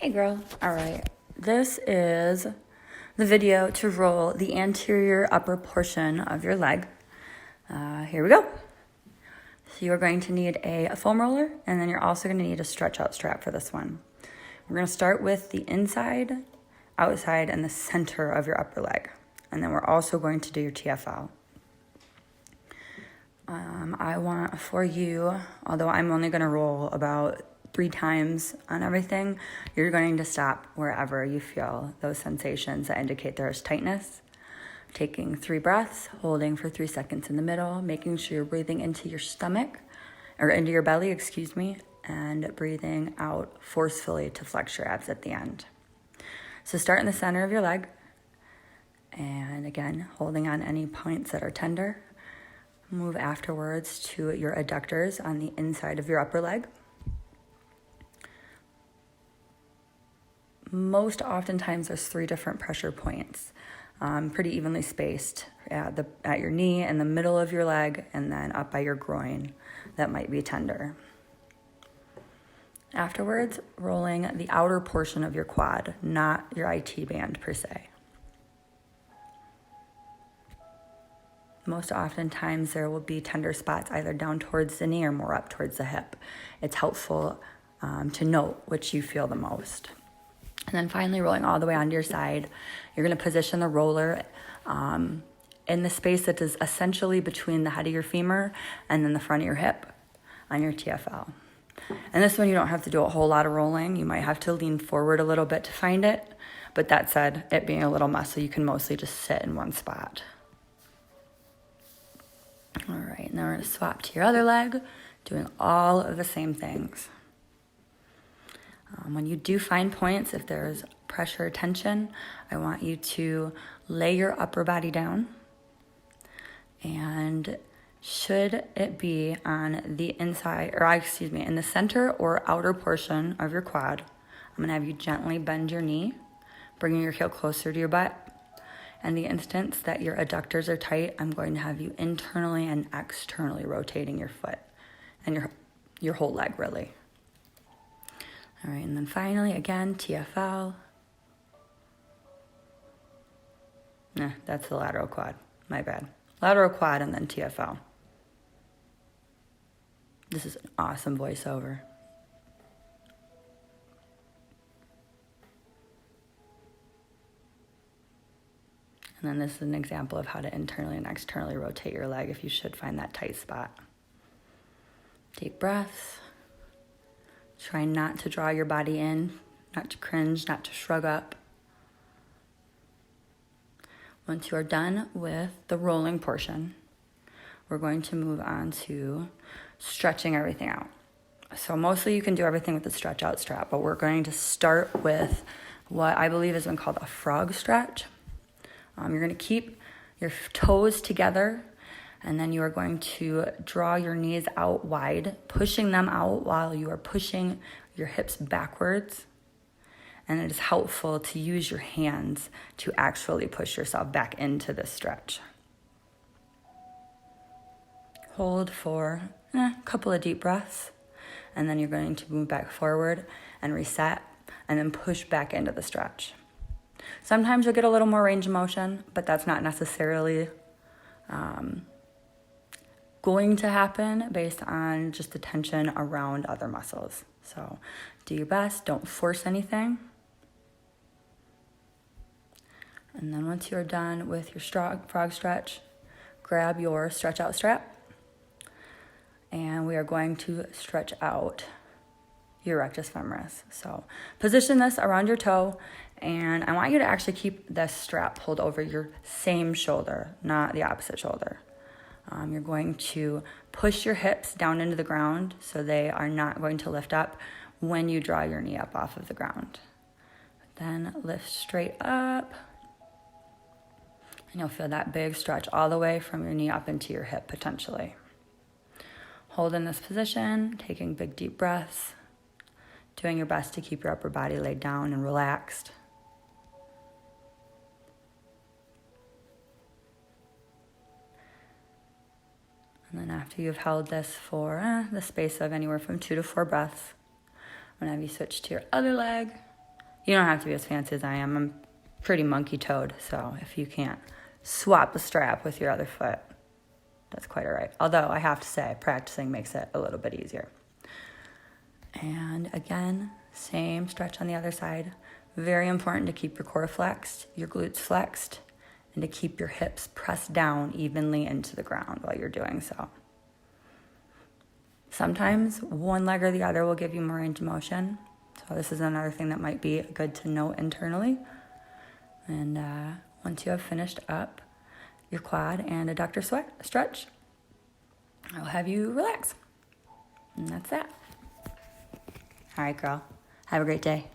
Hey girl. All right. This is the video to roll the anterior upper portion of your leg. Here we go. So you're going to need a foam roller, and then you're also going to need a stretch out strap for this one. We're going to start with the inside, outside, and the center of your upper leg. And then we're also going to do your TFL. I want for you, although I'm only going to roll about 3 times on everything, you're going to stop wherever you feel those sensations that indicate there's tightness. Taking 3 breaths, holding for 3 seconds in the middle, making sure you're breathing into your stomach, or into your belly, and breathing out forcefully to flex your abs at the end. So start in the center of your leg, and again, holding on any points that are tender. Move afterwards to your adductors on the inside of your upper leg. Most oftentimes there's 3 different pressure points, pretty evenly spaced at your knee, in the middle of your leg, and then up by your groin that might be tender. Afterwards, rolling the outer portion of your quad, not your IT band per se. Most oftentimes there will be tender spots either down towards the knee or more up towards the hip. It's helpful to note which you feel the most. And then finally, rolling all the way onto your side, you're going to position the roller in the space that is essentially between the head of your femur and then the front of your hip on your TFL. And this one, you don't have to do a whole lot of rolling. You might have to lean forward a little bit to find it. But that said, it being a little muscle, you can mostly just sit in one spot. All right, now we're going to swap to your other leg, doing all of the same things. When you do find points, if there's pressure or tension, I want you to lay your upper body down. And should it be on the inside, in the center or outer portion of your quad, I'm going to have you gently bend your knee, bringing your heel closer to your butt. And the instance that your adductors are tight, I'm going to have you internally and externally rotating your foot and your whole leg, really. All right, and then finally, again, TFL. That's the lateral quad. My bad. Lateral quad and then TFL. This is an awesome voiceover. And then this is an example of how to internally and externally rotate your leg if you should find that tight spot. Deep breaths. Try not to draw your body in, not to cringe, not to shrug up. Once you are done with the rolling portion, we're going to move on to stretching everything out. So mostly you can do everything with the stretch out strap, but we're going to start with what I believe has been called a frog stretch. You're going to keep your toes together, and then you are going to draw your knees out wide, pushing them out while you are pushing your hips backwards. And it is helpful to use your hands to actually push yourself back into this stretch. Hold for a couple of deep breaths, and then you're going to move back forward and reset, and then push back into the stretch. Sometimes you'll get a little more range of motion, but that's not necessarily going to happen based on just the tension around other muscles. So do your best, don't force anything. And then once you're done with your frog stretch, grab your stretch out strap, and we are going to stretch out your rectus femoris. So position this around your toe, and I want you to actually keep this strap pulled over your same shoulder, not the opposite shoulder. You're going to push your hips down into the ground so they are not going to lift up when you draw your knee up off of the ground. Then lift straight up, and you'll feel that big stretch all the way from your knee up into your hip potentially. Hold in this position, taking big deep breaths, doing your best to keep your upper body laid down and relaxed. And then after you've held this for the space of anywhere from 2 to 4 breaths, I'm going to have you switch to your other leg, You don't have to be as fancy as I am. I'm pretty monkey-toed, so if you can't swap a strap with your other foot, that's quite all right. Although I have to say, practicing makes it a little bit easier. And again, same stretch on the other side. Very important to keep your core flexed, your glutes flexed, and to keep your hips pressed down evenly into the ground while you're doing so. Sometimes one leg or the other will give you more range of motion. So this is another thing that might be good to note internally. And once you have finished up your quad and adductor stretch, I'll have you relax. And that's that. All right, girl. Have a great day.